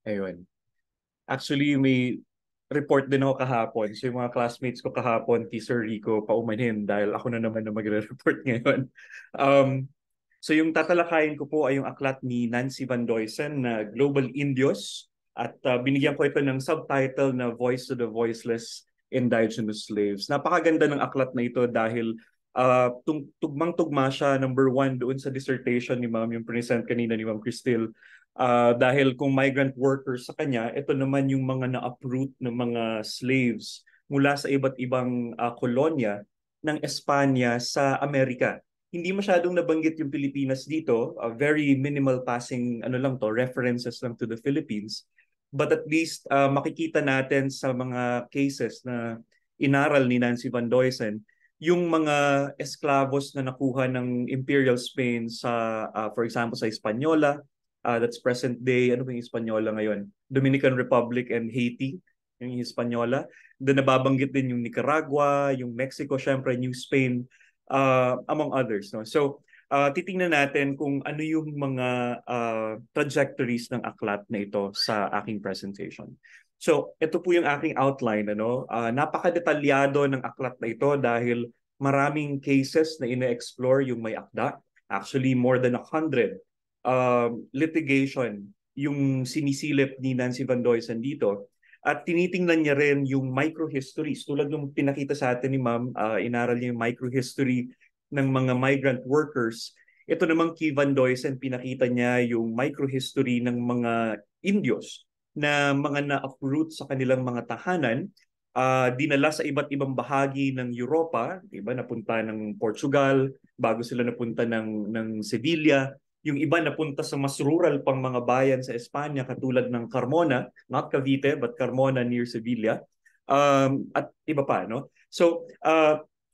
Ayun. Actually, may report din ako kahapon. So yung mga classmates ko kahapon, kay Sir Rico, paumanhin dahil ako na naman na magre-report ngayon. Um, so yung tatalakayin ko po ay yung aklat ni Nancy Van Duysen na Global Indios. At binigyan ko ito ng subtitle na Voice to the Voiceless Indigenous Slaves. Napakaganda ng aklat na ito dahil tugmang-tugma siya, number one, doon sa dissertation ni Ma'am, yung present kanina ni Ma'am Cristil. Dahil kung migrant workers sa kanya, ito naman yung mga na-uproot ng mga slaves mula sa iba't ibang kolonya ng Espanya sa Amerika. Hindi masyadong nabanggit yung Pilipinas dito, very minimal passing ano lang to, references lang to the Philippines. But at least makikita natin sa mga cases na inaral ni Nancy Van Duysen yung mga esklavos na nakuha ng Imperial Spain sa, for example, sa Hispaniola, that's present day, ano ba yung Hispaniola ngayon? Dominican Republic and Haiti, yung Hispaniola. Then nababanggit din yung Nicaragua, yung Mexico, syempre, New Spain, among others. No? So, titingnan natin kung ano yung mga trajectories ng aklat na ito sa aking presentation. So, ito po yung aking outline. Ano? Napakadetalyado ng aklat na ito dahil maraming cases na ine-explore yung may akda. Actually, more than 100 litigation yung sinisilip ni Nancy Van Duysen dito. At tinitingnan niya rin yung microhistories. Tulad ng pinakita sa atin ni Ma'am, inaral niya yung microhistory ng mga migrant workers. Ito namang kay Van Duysen, pinakita niya yung microhistory ng mga Indios na mga na-uproot sa kanilang mga tahanan, dinala sa iba't ibang bahagi ng Europa, diba, napunta ng Portugal, bago sila napunta ng Sevilla. Yung iba napunta sa mas rural pang mga bayan sa Espanya katulad ng Carmona, not Cavite but Carmona near Sevilla. At iba pa, no? So,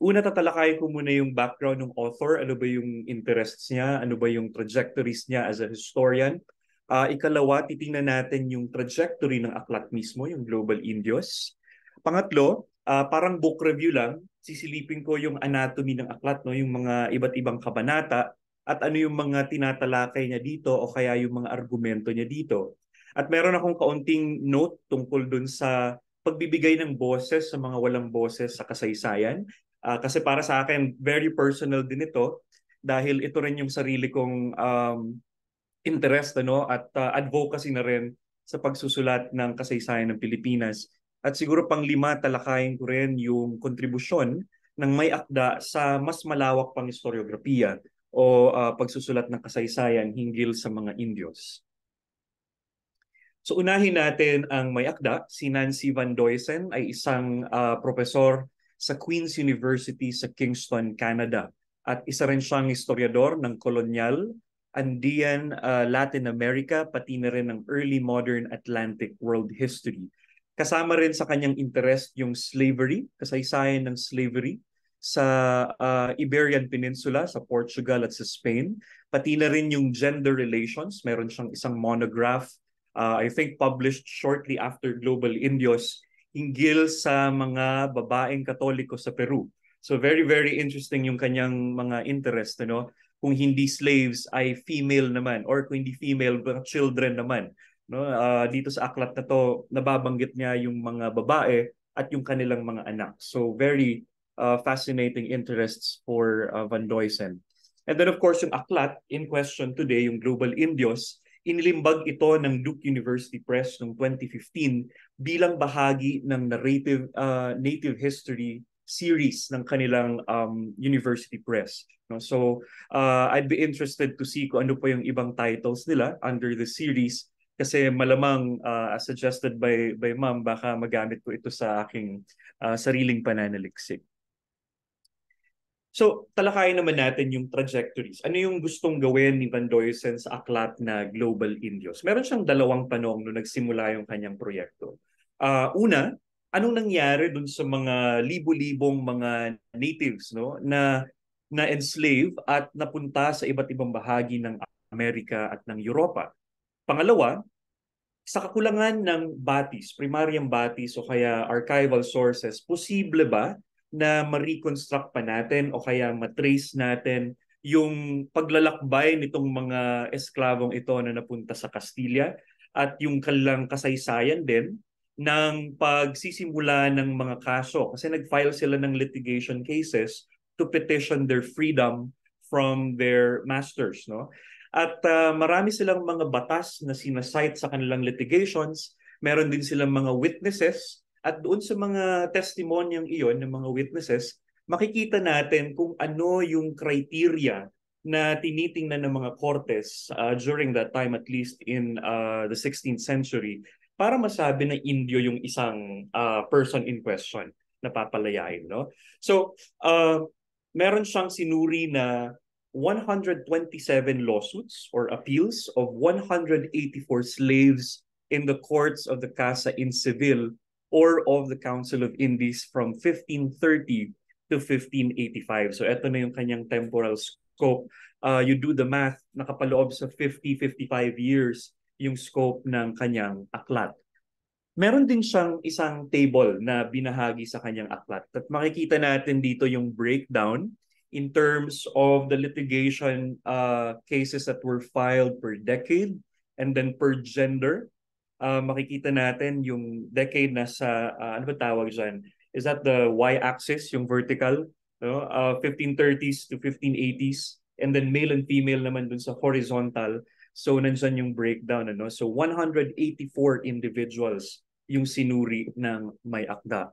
una tatalakayin ko muna yung background ng author, ano ba yung interests niya, ano ba yung trajectories niya as a historian. Ikalawa, titingnan natin yung trajectory ng aklat mismo, yung Global Indios. Pangatlo, parang book review lang, sisilipin ko yung anatomy ng aklat, no? Yung mga iba't ibang kabanata, at ano yung mga tinatalakay niya dito o kaya yung mga argumento niya dito. At meron akong kaunting note tungkol dun sa pagbibigay ng boses sa mga walang boses sa kasaysayan. Kasi para sa akin, very personal din ito dahil ito rin yung sarili kong interest ano, at advocacy na rin sa pagsusulat ng kasaysayan ng Pilipinas. At siguro pang-lima, talakayin ko rin yung kontribusyon ng may akda sa mas malawak pang historiografiya o pagsusulat ng kasaysayan hinggil sa mga Indios. So unahin natin ang may akda. Si Nancy Van Duysen ay isang profesor sa Queen's University sa Kingston, Canada. At isa rin siyang historiador ng kolonyal, Andean, Latin America, pati na rin ng early modern Atlantic world history. Kasama rin sa kanyang interest yung slavery, kasaysayan ng slavery sa Iberian Peninsula, sa Portugal at sa Spain. Pati na rin yung gender relations. Meron siyang isang monograph, I think published shortly after Global Indios, hinggil sa mga babaeng Katoliko sa Peru. So very, very interesting yung kanyang mga interest. Ano? Kung hindi slaves ay female naman, or kung hindi female, children naman. No? Dito sa aklat na to, nababanggit niya yung mga babae at yung kanilang mga anak. So very fascinating interests for Van Duysen. And then of course yung aklat in question today, yung Global Indios, inilimbag ito ng Duke University Press noong 2015 bilang bahagi ng narrative native history series ng kanilang university press. No? So I'd be interested to see kung ano pa yung ibang titles nila under the series kasi malamang as suggested by Ma'am, baka magamit ko ito sa aking sariling pananaliksik. So, talakayin naman natin yung trajectories. Ano yung gustong gawin ni Van Duysen sa aklat na Global Indios? Meron siyang dalawang tanong nung nagsimula yung kanyang proyekto. Una, anong nangyari dun sa mga libu-libong mga natives no, na enslave at napunta sa iba't ibang bahagi ng Amerika at ng Europa? Pangalawa, sa kakulangan ng batis, primaryang batis o kaya archival sources, posible ba na ma-reconstruct pa natin o kaya matrace natin yung paglalakbay nitong mga esklavong ito na napunta sa Castilla? at yung kanilang kasaysayan din ng pagsisimula ng mga kaso. Kasi nag-file sila ng litigation cases to petition their freedom from their masters. No? At marami silang mga batas na sinasite sa kanilang litigations. Meron din silang mga witnesses. At doon sa mga testimonyang iyon ng mga witnesses, makikita natin kung ano yung criteria na tinitingnan ng mga Cortes during that time, at least in the 16th century, para masabi na Indio yung isang person in question na papalayain. No? So, meron siyang sinuri na 127 lawsuits or appeals of 184 slaves in the courts of the Casa in Seville or of the Council of Indies from 1530 to 1585. So ito na yung kanyang temporal scope. You do the math, nakapaloob sa 50-55 years yung scope ng kanyang aklat. Meron din siyang isang table na binahagi sa kanyang aklat. At makikita natin dito yung breakdown in terms of the litigation cases that were filed per decade and then per gender. Makikita natin yung decade na sa, ano ba tawag dyan? Is that the y-axis, yung vertical? No? 1530s to 1580s. And then male and female naman dun sa horizontal. So nandyan yung breakdown. Ano? So 184 individuals yung sinuri ng may akda.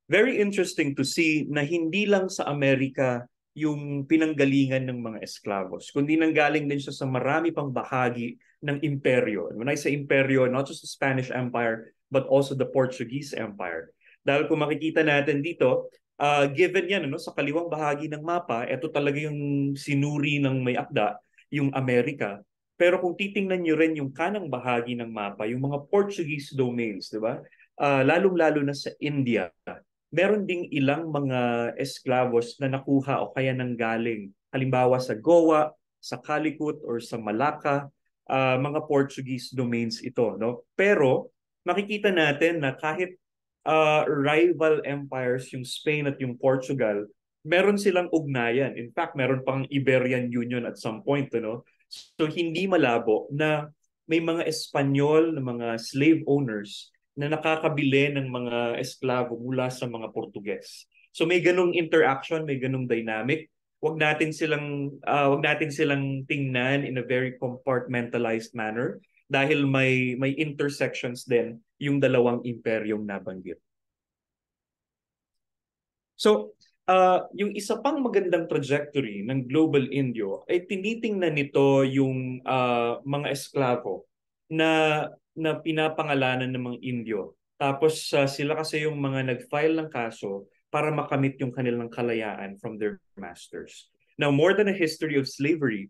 Very interesting to see na hindi lang sa Amerika yung pinanggalingan ng mga esklavos, kundi nanggaling din siya sa marami pang bahagi ng imperyo. When I say imperyo, not just the Spanish Empire, but also the Portuguese Empire. Dahil kung makikita natin dito, given yan ano, sa kaliwang bahagi ng mapa, ito talaga yung sinuri ng may akda, yung Amerika. Pero kung titingnan nyo rin yung kanang bahagi ng mapa, yung mga Portuguese domains, di ba? Lalong-lalo na sa India, meron ding ilang mga esklavos na nakuha o kaya nanggaling. Halimbawa sa Goa, sa Calicut, or sa Malacca, mga Portuguese domains ito. No? Pero makikita natin na kahit rival empires, yung Spain at yung Portugal, meron silang ugnayan. In fact, meron pang Iberian Union at some point. No? So hindi malabo na may mga Espanyol na mga slave owners na nakakabili ng mga esklabo mula sa mga Portuges. So may ganung interaction, may ganung dynamic. Wag natin silang tingnan in a very compartmentalized manner dahil may intersections din yung dalawang imperyong nabanggit. So, yung isa pang magandang trajectory ng Global Indio ay tinitingnan nito yung mga esklavo na pinapangalanan ng mga Indio. Tapos sila kasi yung mga nag-file ng kaso para makamit yung kanilang kalayaan from their masters. Now, more than a history of slavery,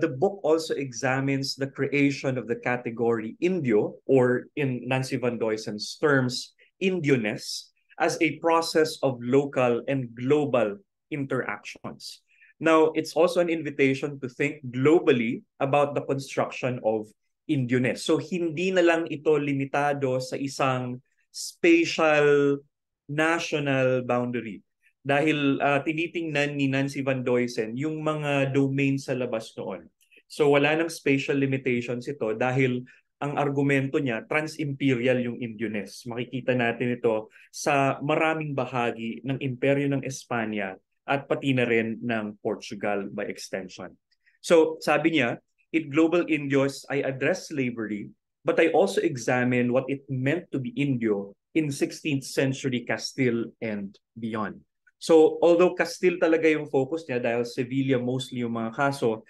the book also examines the creation of the category Indio, or in Nancy Van Duysen's terms, Indioness, as a process of local and global interactions. Now, it's also an invitation to think globally about the construction of Indioness. So, hindi na lang ito limitado sa isang spatial national boundary. Dahil tinitingnan ni Nancy Van Duysen yung mga domain sa labas noon. So, wala nang spatial limitations ito dahil ang argumento niya, trans-imperial yung Indioness. Makikita natin ito sa maraming bahagi ng imperyo ng Espanya at pati na rin ng Portugal by extension. So sabi niya, in Global Indios, I address slavery, but I also examine what it meant to be Indio in 16th century Castile and beyond. So although Castile talaga yung focus niya dahil Sevilla mostly yung mga kaso,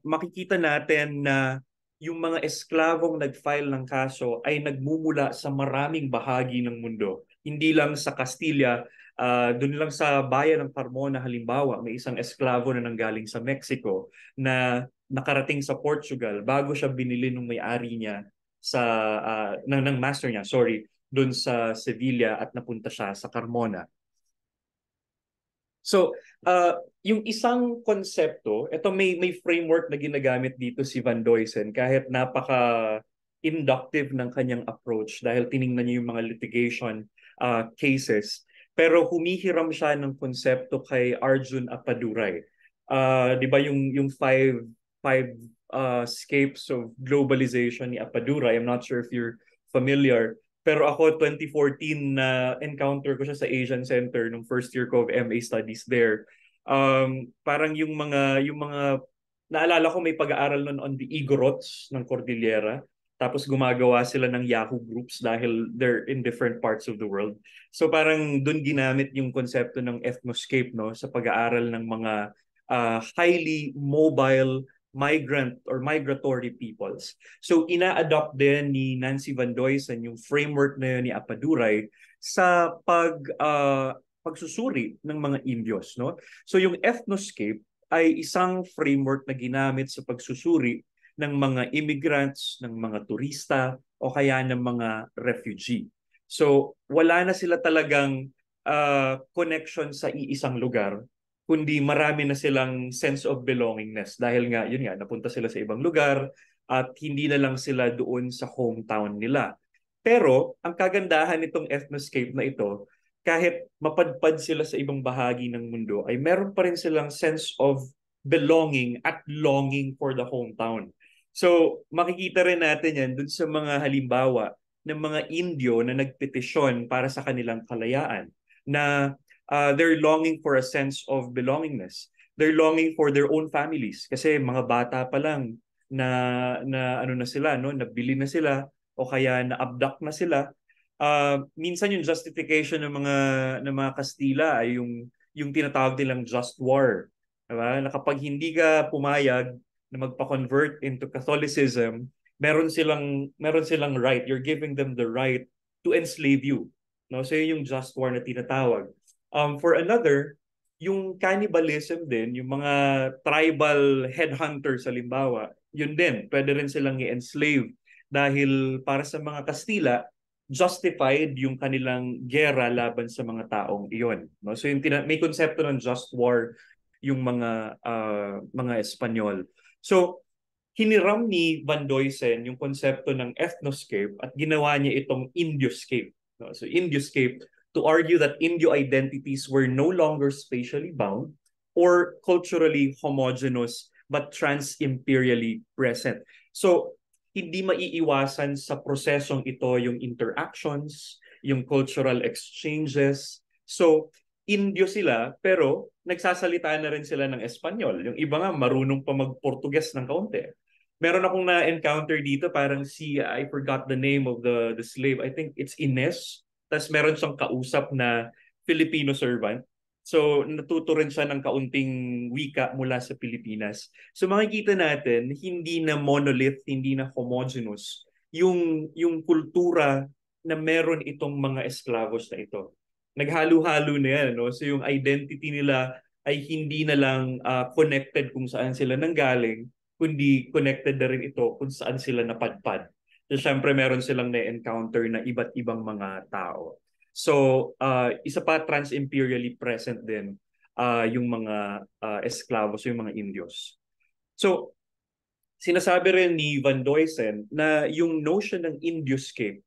makikita natin na yung mga esklavong nag-file ng kaso ay nagmumula sa maraming bahagi ng mundo. Hindi lang sa Castilla, doon lang sa bayan ng Carmona halimbawa, may isang esklavo na nanggaling sa Mexico na nakarating sa Portugal bago siya binili ng may-ari niya ng master niya, doon sa Sevilla at napunta siya sa Carmona. So, yung isang konsepto, ito may framework na ginagamit dito si Van Duysen kahit napaka-inductive ng kanyang approach dahil tiningnan niya yung mga litigation cases. Pero humihiram siya ng konsepto kay Arjun Appadurai. Di ba yung five Scapes of Globalization ni Apadura. I'm not sure if you're familiar. Pero ako, 2014 na encounter ko siya sa Asian Center nung first year ko of MA Studies there. Parang yung mga naalala ko may pag-aaral nun on the Igorots ng Cordillera. Tapos gumagawa sila ng Yahoo groups dahil they're in different parts of the world. So parang doon ginamit yung konsepto ng ethnoscape, no, sa pag-aaral ng mga highly mobile migrant or migratory peoples. So ina-adopt din ni Nancy Van Duysen yung framework na yun ni Apaduray sa pagsusuri ng mga Indios, no? So yung ethnoscape ay isang framework na ginamit sa pagsusuri ng mga immigrants, ng mga turista, o kaya ng mga refugee. So wala na sila talagang connection sa iisang lugar, kundi marami na silang sense of belongingness dahil nga, yun nga, napunta sila sa ibang lugar at hindi na lang sila doon sa hometown nila. Pero ang kagandahan nitong ethnoscape na ito, kahit mapadpad sila sa ibang bahagi ng mundo, ay meron pa rin silang sense of belonging at longing for the hometown. So makikita rin natin yan dun sa mga halimbawa ng mga Indio na nagpetisyon para sa kanilang kalayaan, na they're longing for a sense of belongingness. They're longing for their own families kasi mga bata pa lang na ano na sila, no, nabili na sila o kaya na-abduct na sila. Minsan yung justification ng mga Kastila ay yung tinatawag nilang just war. Diba? Na kapag hindi ka pumayag na magpa-convert into Catholicism, meron silang right. You're giving them the right to enslave you. No? So yun yung just war na tinatawag. For another, yung cannibalism din, yung mga tribal headhunters halimbawa, yun din, pwede rin silang i-enslave dahil para sa mga Kastila, justified yung kanilang gera laban sa mga taong iyon. No? So yung may konsepto ng just war yung mga Espanyol. So hiniram ni Van Duysen yung konsepto ng ethnoscape at ginawa niya itong Indioscape. No? So Indioscape to argue that Indio identities were no longer spatially bound or culturally homogeneous but trans-imperially present. So hindi maiiwasan sa prosesong ito yung interactions, yung cultural exchanges. So Indio sila, pero nagsasalita na rin sila ng Espanyol. Yung iba nga, marunong pa mag-Portuges ng kaunti. Meron akong na-encounter dito, parang I forgot the name of the slave. I think it's Ines. Tapos meron siyang kausap na Filipino servant. So natuto rin siya ng kaunting wika mula sa Pilipinas. So makikita natin, hindi na monolith, hindi na homogeneous yung kultura na meron itong mga esklavos na ito. Naghalo-halo na yan, no? So yung identity nila ay hindi na lang connected kung saan sila nanggaling, kundi connected na rin ito kung saan sila napadpad. So syempre meron silang na-encounter na iba't ibang mga tao. So isa pa, trans-imperially present din yung mga esklavos, yung mga Indios. So sinasabi rin ni Van Duysen na yung notion ng Indioscape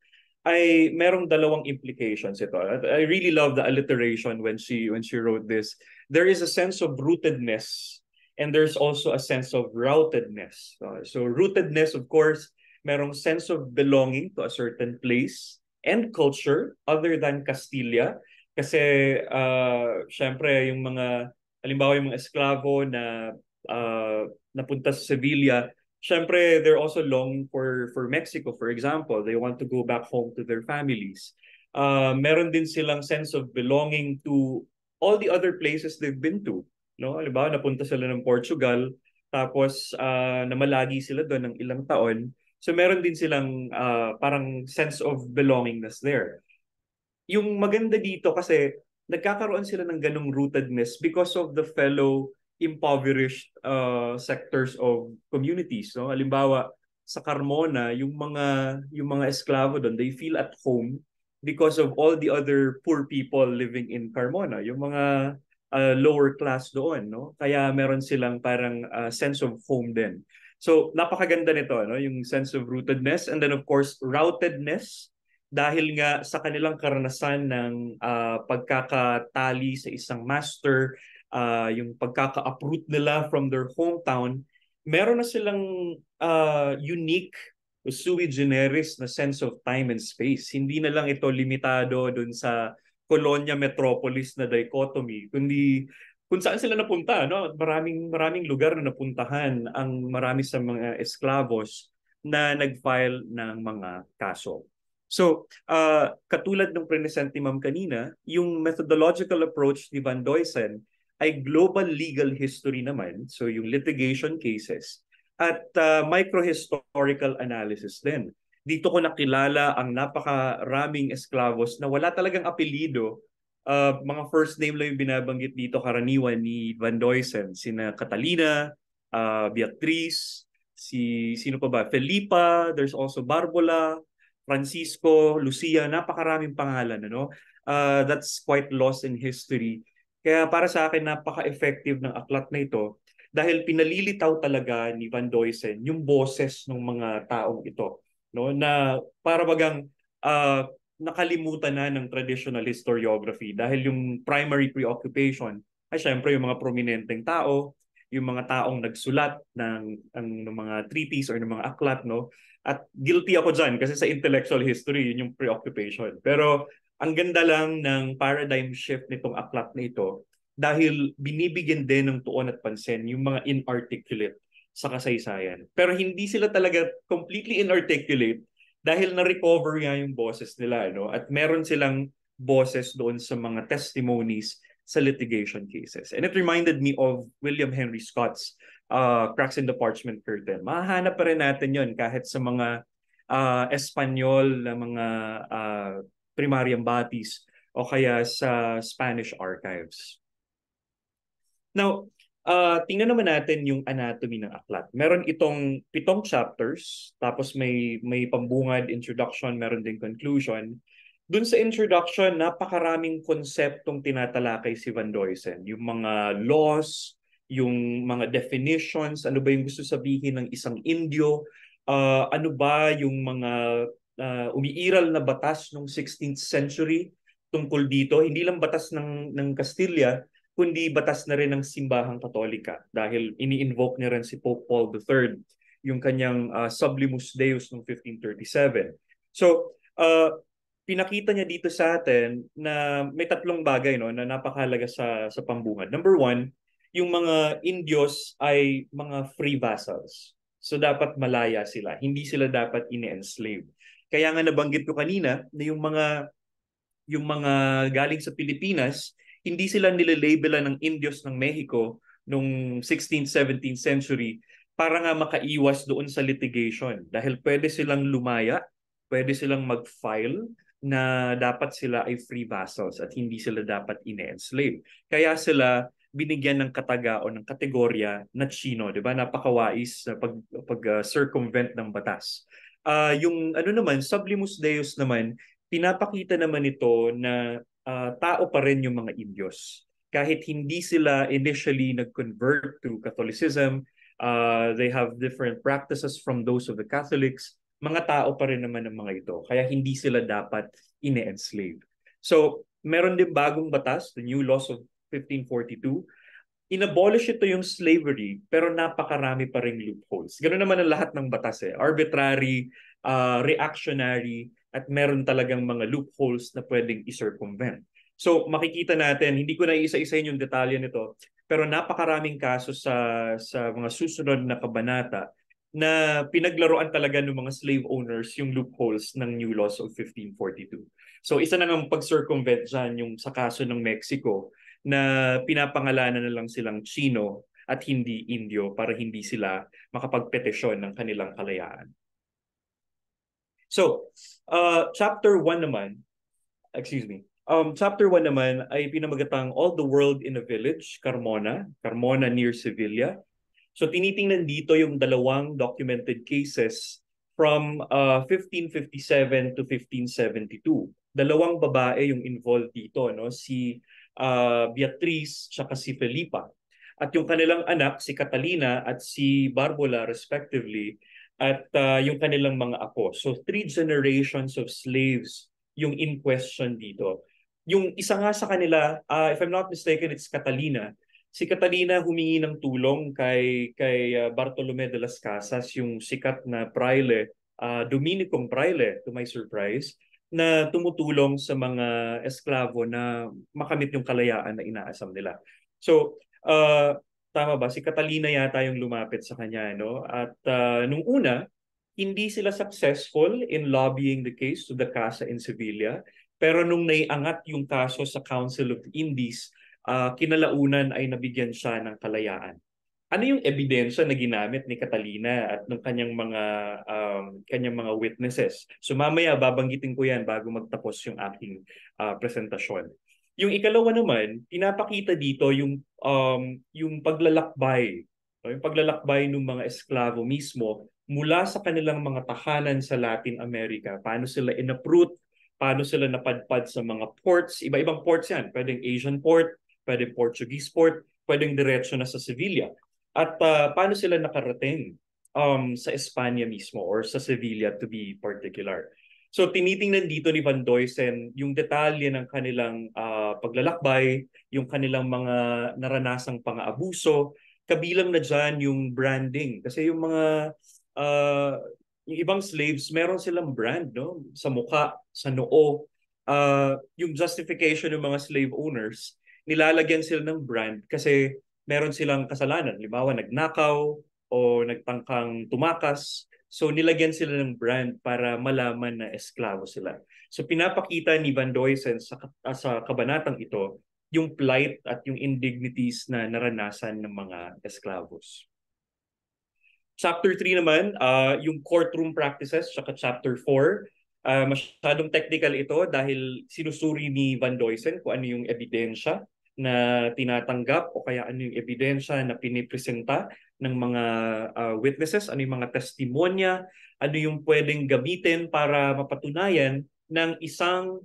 ay merong dalawang implications ito. I really love the alliteration when she wrote this. There is a sense of rootedness and there's also a sense of routedness. So rootedness, of course, merong sense of belonging to a certain place and culture other than Castilla. Kasi syempre yung halimbawa yung mga esklavo na napunta sa Sevilla, syempre, they're also longing for Mexico, for example. They want to go back home to their families. Meron din silang sense of belonging to all the other places they've been to. No? Halimbawa, napunta sila ng Portugal, tapos namalagi sila doon ng ilang taon. So meron din silang parang sense of belongingness there. Yung maganda dito kasi nagkakaroon sila ng ganong rootedness because of the fellow impoverished sectors of communities. No? Halimbawa, sa Carmona, yung mga esklavo doon, they feel at home because of all the other poor people living in Carmona, yung mga lower class doon. No? Kaya meron silang parang sense of home din. So napakaganda nito, no? Yung sense of rootedness, and then of course routedness, dahil nga sa kanilang karanasan ng pagkakatali sa isang master, yung pagkaka-uproot nila from their hometown, meron na silang unique sui generis na sense of time and space. Hindi na lang ito limitado dun sa Colonia Metropolis na dichotomy, kundi kung saan sila napunta, no? Maraming lugar na napuntahan ang marami sa mga esklavos na nag-file ng mga kaso. So, katulad ng present ni Ma'am kanina, yung methodological approach ni Van Duysen ay global legal history naman, so yung litigation cases, at microhistorical analysis din. Dito ko nakilala ang napakaraming esklavos na wala talagang apelido. Mga first name lang yung binabanggit dito karaniwan ni Van Duysen. Sina Catalina, Beatriz, sino pa ba? Felipa, there's also Barbola, Francisco, Lucia, napakaraming pangalan. Ano? That's quite lost in history. Kaya para sa akin, napaka-effective ng aklat na ito dahil pinalilitaw talaga ni Van Duysen yung boses ng mga taong ito, no, na para bagang nakalimutan na ng traditional historiography dahil yung primary preoccupation ay syempre yung mga prominenteng tao, yung mga taong nagsulat ng mga treatise or ng mga aklat, no. At guilty ako dyan kasi sa intellectual history yun yung preoccupation. Pero ang ganda lang ng paradigm shift nitong aklat na ito dahil binibigyan din ng tuon at pansin yung mga inarticulate sa kasaysayan. Pero hindi sila talaga completely inarticulate dahil na-recover nga yung boses nila, no? At meron silang boses doon sa mga testimonies sa litigation cases. And it reminded me of William Henry Scott's Cracks in the Parchment Curtain. Mahahanap pa rin natin yon kahit sa mga Espanyol na mga primaryang batis o kaya sa Spanish archives. Now, tingnan naman natin yung anatomy ng aklat. Meron itong 7 chapters, tapos may pambungad, introduction, meron din conclusion. Dun sa introduction, napakaraming konseptong tinatalakay si Van Duysen. Yung mga laws, yung mga definitions, ano ba yung gusto sabihin ng isang Indio, ano ba yung mga umiiral na batas ng 16th century tungkol dito. Hindi lang batas ng Castilla, kundi batas na rin ng simbahang Katolika dahil ini-invoke niya rin si Pope Paul III, yung kanyang Sublimus Deus noong 1537. So, pinakita niya dito sa atin na may 3 bagay, no, na napakahalaga sa pambungad. Number 1, yung mga Indios ay mga free vassals. So dapat malaya sila. Hindi sila dapat ini-enslave. Kaya nga nabanggit ko kanina na yung mga galing sa Pilipinas, hindi sila nilalabelan ng Indios ng Mexico noong 16th, 17th century para nga makaiwas doon sa litigation. Dahil pwede silang lumaya, pwede silang mag-file na dapat sila ay free vassals at hindi sila dapat ine-enslave. Kaya sila binigyan ng kataga o ng kategorya na Chino, 'di ba? Napakawais na circumvent ng batas. Yung ano naman, Sublimus Deus naman, pinapakita naman ito na tao pa rin yung mga Indios. Kahit hindi sila initially nag-convert to Catholicism, they have different practices from those of the Catholics, mga tao pa rin naman ang mga ito. Kaya hindi sila dapat ine-enslave. So, meron din bagong batas, the New Laws of 1542. In-abolish ito yung slavery, pero napakarami pa ring loopholes. Ganun naman ang lahat ng batas eh. Arbitrary, reactionary, at meron talagang mga loopholes na pwedeng i-circumvent. So makikita natin, hindi ko na isa-isahin yung detalye nito, pero napakaraming kaso sa mga susunod na kabanata na pinaglaruan talaga ng mga slave owners yung loopholes ng New Laws of 1542. So isa na ng pag-circumvent dyan yung sa kaso ng Mexico na pinapangalanan na lang silang Chino at hindi Indio para hindi sila makapagpetisyon ng kanilang kalayaan. So, chapter 1 naman, chapter 1 naman ay pinamagatang All the World in a Village, Carmona near Sevilla. So tinitingnan dito yung 2 documented cases from 1557 to 1572. 2 babae yung involved dito, no? Si Beatriz at si Felipa. At yung kanilang anak, si Catalina at si Barbola respectively, at yung kanilang mga apo. So 3 generations of slaves yung in question dito. Yung isa nga sa kanila, if I'm not mistaken, it's Catalina, Si Catalina humingi ng tulong kay Bartolome de las Casas, yung sikat na praile, Dominicong praile, to my surprise, na tumutulong sa mga esklavo na makamit yung kalayaan na inaasam nila. So, tama ba? Si Catalina yata yung lumapit sa kanya, no? At nung una, hindi sila successful in lobbying the case to the Casa in Sevilla. Pero nung naiangat yung kaso sa Council of Indies, kinalaunan ay nabigyan siya ng kalayaan. Ano yung ebidensya na ginamit ni Catalina at ng kanyang mga witnesses? So mamaya babanggitin ko yan bago magtapos yung aking presentasyon. Yung ikalawa naman, pinapakita dito yung paglalakbay, no? Yung paglalakbay ng mga esklavo mismo mula sa kanilang mga tahanan sa Latin America. Paano sila in-uproot, paano sila napadpad sa mga ports, iba-ibang ports yan. Pwedeng Asian port, pwedeng Portuguese port, pwedeng diretso na sa Sevilla. At paano sila nakarating sa Espanya mismo or sa Sevilla to be particular. So tinitingnan dito ni Van Duysen yung detalye ng kanilang paglalakbay, yung kanilang mga naranasang pang-aabuso, kabilang na dyan yung branding. Kasi uh, yung ibang slaves, meron silang brand, no? Sa mukha, sa noo. Yung justification ng mga slave owners, nilalagyan sila ng brand kasi meron silang kasalanan. Halimbawa, nagnakaw o nagtangkang tumakas. So nilagyan sila ng brand para malaman na esklavo sila. So pinapakita ni Van Duysen sa kabanatang ito yung plight at yung indignities na naranasan ng mga esklavos. Chapter 3 naman, yung courtroom practices, saka chapter 4. Masyadong technical ito dahil sinusuri ni Van Duysen kung ano yung ebidensya na tinatanggap o kaya ano yung ebidensya na pinipresenta ng mga witnesses, ano yung mga testimonya, ano yung pwedeng gamitin para mapatunayan ng isang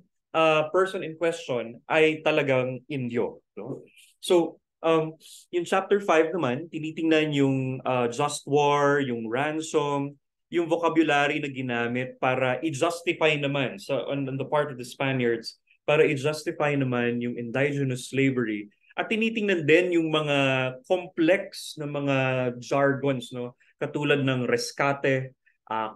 person in question ay talagang Indio. No? So, yung chapter 5 naman, tinitingnan yung just war, yung ransom, yung vocabulary na ginamit para i-justify naman on the part of the Spaniards, para i-justify naman yung indigenous slavery. At tinitingnan din yung mga complex na mga jargons, no? Katulad ng rescate,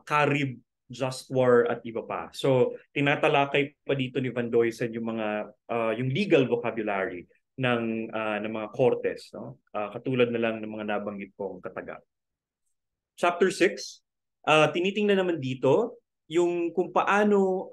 carib, just war at iba pa. So tinatalakay pa dito ni Van Duysen yung yung legal vocabulary ng mga kortes, no? Katulad na lang ng mga nabanggit kong kataga. Chapter 6, tinitingnan naman dito yung kung paano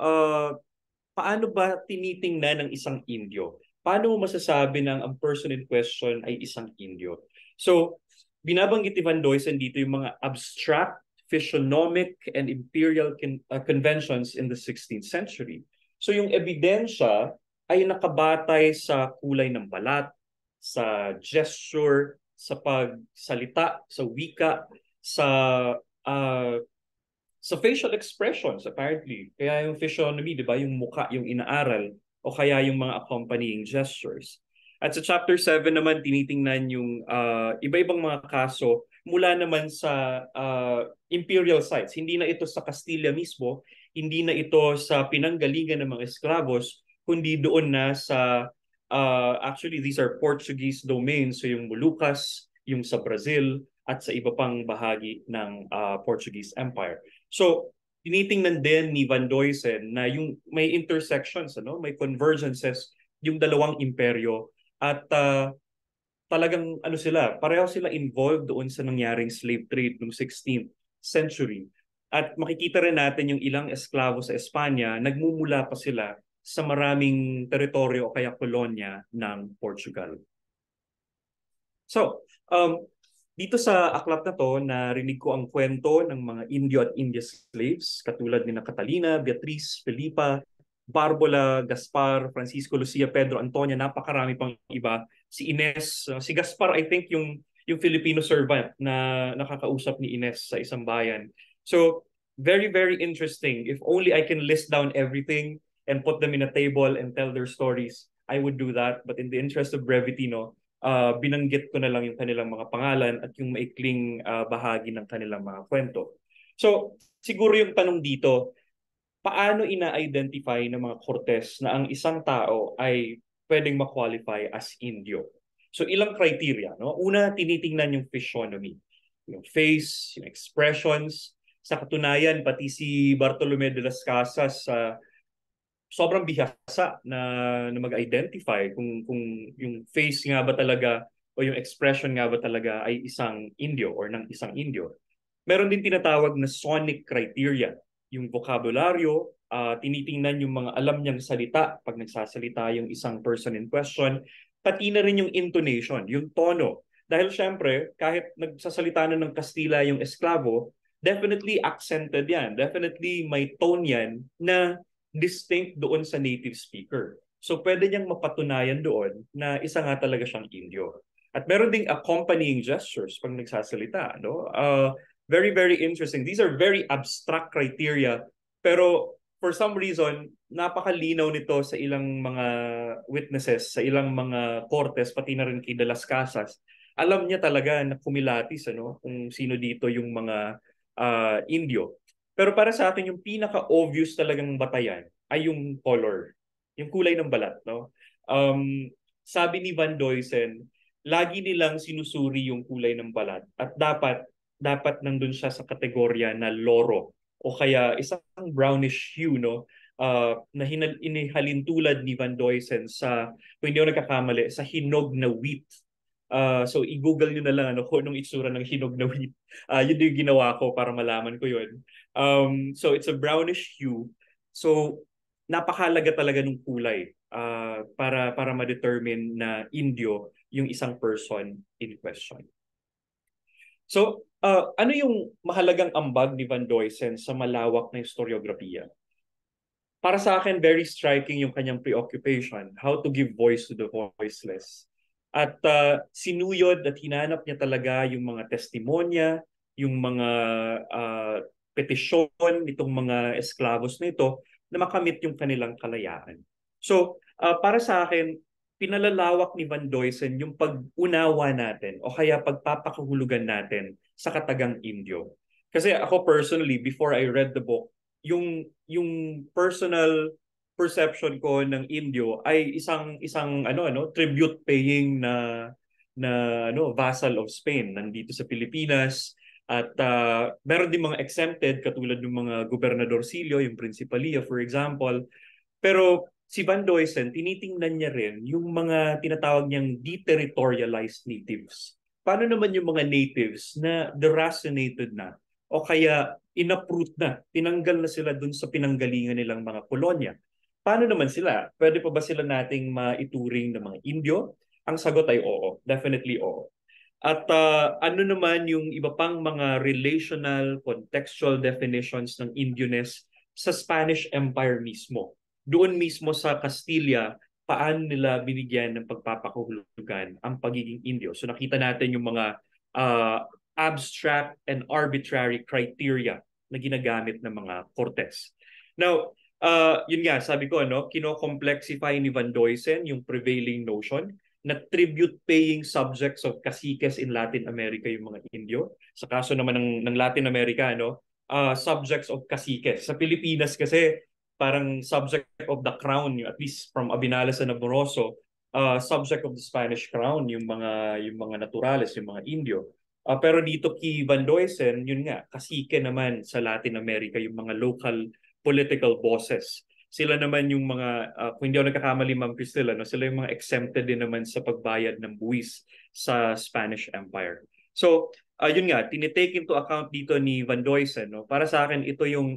ba tinitingnan ng isang Indio? Paano mo masasabi ng ang person in question ay isang Indio? So, binabanggit ni Van Duysen dito yung mga abstract physiognomic and imperial conventions in the 16th century. So yung ebidensya ay nakabatay sa kulay ng balat, sa gesture, sa pagsalita, sa wika, sa uh, sa facial expressions apparently. Kaya yung physiognomy, 'di ba, yung mukha yung inaaral o kaya yung mga accompanying gestures. At sa chapter 7 naman tinitingnan yung iba-ibang mga kaso mula naman sa imperial sites. Hindi na ito sa Castilla mismo, hindi na ito sa pinanggalingan ng mga esklavos, kundi doon na sa actually these are Portuguese domains, so yung Moluccas, yung sa Brazil at sa iba pang bahagi ng Portuguese Empire. So tinitingnan din ni Van Duysen na yung may intersections, ano, may convergences yung dalawang imperyo at talagang ano sila, pareho sila involved doon sa nangyaring slave trade noong 16th century. At makikita rin natin yung ilang esklavo sa Espanya, nagmumula pa sila sa maraming teritoryo o kaya kolonya ng Portugal. So, dito sa aklat na to, narinig ko ang kwento ng mga Indio at India slaves, katulad ni Catalina, Beatriz, Felipa, Barbola, Gaspar, Francisco, Lucia, Pedro, Antonia, napakarami pang iba. Si Ines, si Gaspar, I think yung Filipino servant na nakakausap ni Ines sa isang bayan. So, very, very interesting. If only I can list down everything and put them in a table and tell their stories, I would do that. But in the interest of brevity, no, binanggit ko na lang yung kanilang mga pangalan at yung maikling bahagi ng kanilang mga kwento. So, siguro yung tanong dito, paano ina-identify ng mga Cortes na ang isang tao ay pwedeng ma-qualify as Indio? So ilang criteria, no? Una, tinitingnan yung physiognomy, yung face, yung expressions. Sa katunayan, pati si Bartolome de las Casas sobrang bihasa na mag-identify kung yung face nga ba talaga o yung expression nga ba talaga ay isang Indio or ng isang Indio. Meron din tinatawag na sonic criteria. Yung vocabulary, tinitingnan yung mga alam niyang salita pag nagsasalita yung isang person in question, pati na rin yung intonation, yung tono. Dahil syempre, kahit nagsasalita na ng Kastila yung esklavo, definitely accented yan. Definitely may tone yan na distinct doon sa native speaker. So pwede niyang mapatunayan doon na isa nga talaga siyang Indio. At meron ding accompanying gestures pag nagsasalita. No? Very, very interesting. These are very abstract criteria. Pero for some reason, napakalinaw nito sa ilang mga witnesses, sa ilang mga kortes, pati na rin kay De Las Casas. Alam niya talaga na kumilatis kung sino dito yung mga Indio. Pero para sa akin, yung pinaka-obvious talagang batayan ay yung color, yung kulay ng balat. No? Sabi ni Van Duysen, lagi nilang sinusuri yung kulay ng balat at dapat nandun siya sa kategorya na loro o kaya isang brownish hue, no? Na inihalin tulad ni Van Duysen sa, kung hindi ako nagkakamali, sa hinog na wheat. So i-google nyo na lang kung anong itsura ng hinog na wheat. Yun yung ginawa ko para malaman ko yun. So it's a brownish hue. So napakahalaga talaga ng kulay para ma-determine na Indio yung isang person in question. So ano yung mahalagang ambag ni Van Duysen sa malawak na historiografiya? Para sa akin, very striking yung kanyang preoccupation, how to give voice to the voiceless. At sinuyod at hinanap niya talaga yung mga testimonya, yung mga petisyon nitong mga esklavos na ito na makamit yung kanilang kalayaan. So, para sa akin, pinalalawak ni Van Duysen yung pag-unawa natin o kaya pagpapakahulugan natin sa katagang Indio. Kasi ako personally, before I read the book, yung personal perception ko ng Indio ay isang tribute paying na vassal of Spain nandito sa Pilipinas at meron din mga exempted katulad ng mga gobernadorcillo, yung Principalia for example. Pero si Van Duysen tinitingnan niya rin yung mga tinatawag niyang deterritorialized natives. Paano naman yung mga natives na deracinated na o kaya inaproot na, tinanggal na sila dun sa pinanggalingan nilang mga kolonya? Paano naman sila? Pwede pa ba sila nating maituring ng mga Indio? Ang sagot ay oo, definitely oo. At ano naman yung iba pang mga relational, contextual definitions ng Indioness sa Spanish Empire mismo? Doon mismo sa Castilla, paano nila binigyan ng pagpapakahulugan ang pagiging Indio? So nakita natin yung mga abstract and arbitrary criteria na ginagamit ng mga Cortes. Now, yun nga, sabi ko, kino-complexify ni Van Duysen yung prevailing notion na tribute-paying subjects of caciques in Latin America yung mga Indio. Sa kaso naman ng Latin America, subjects of caciques. Sa Pilipinas kasi, parang subject of the crown, at least from Abinales and Amoroso, subject of the Spanish crown, yung mga naturales, yung mga Indio. Pero dito kay Van Duysen, yun nga, cacique naman sa Latin America, yung mga local political bosses. Sila naman yung mga, kung hindi ako nagkakamali, Ma'am Cristel, sila yung mga exempted din naman sa pagbayad ng buwis sa Spanish Empire. So, yun nga, tinitake into account dito ni Van Duysen. Para sa akin, ito yung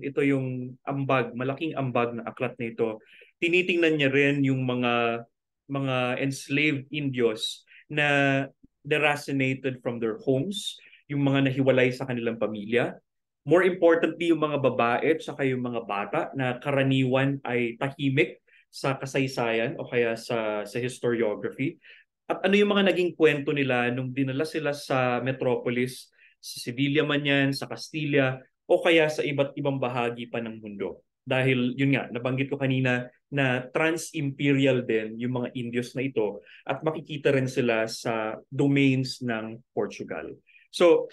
ambag, malaking ambag na aklat na ito. Tinitingnan niya rin yung mga enslaved Indios na deracinated from their homes, yung mga nahiwalay sa kanilang pamilya. More importantly, yung mga babae at saka yung mga bata na karaniwan ay tahimik sa kasaysayan o kaya sa historiography. At ano yung mga naging kwento nila nung dinala sila sa metropolis, sa Sevilla man yan, sa Castilla, o kaya sa iba't ibang bahagi pa ng mundo. Dahil yun nga, nabanggit ko kanina na trans-imperial din yung mga Indios na ito at makikita rin sila sa domains ng Portugal. So,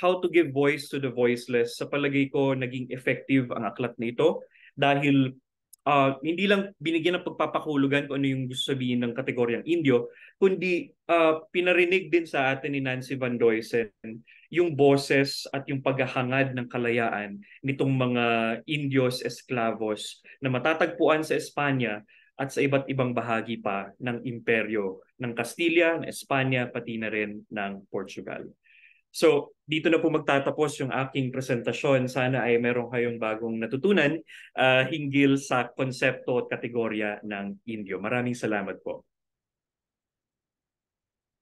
how to give voice to the voiceless, sa palagay ko naging effective ang aklat nito dahil hindi lang binigyan ng pagpapahulugan kung ano yung gusto sabihin ng kategoryang Indio, kundi pinarinig din sa atin ni Nancy Van Duysen yung boses at yung paghahangad ng kalayaan nitong mga Indios Esclavos na matatagpuan sa Espanya at sa iba't ibang bahagi pa ng imperyo ng Castilla, ng Espanya, pati na rin ng Portugal. So, dito na po magtatapos yung aking presentasyon. Sana ay meron kayong bagong natutunan hinggil sa konsepto at kategorya ng Indio. Maraming salamat po.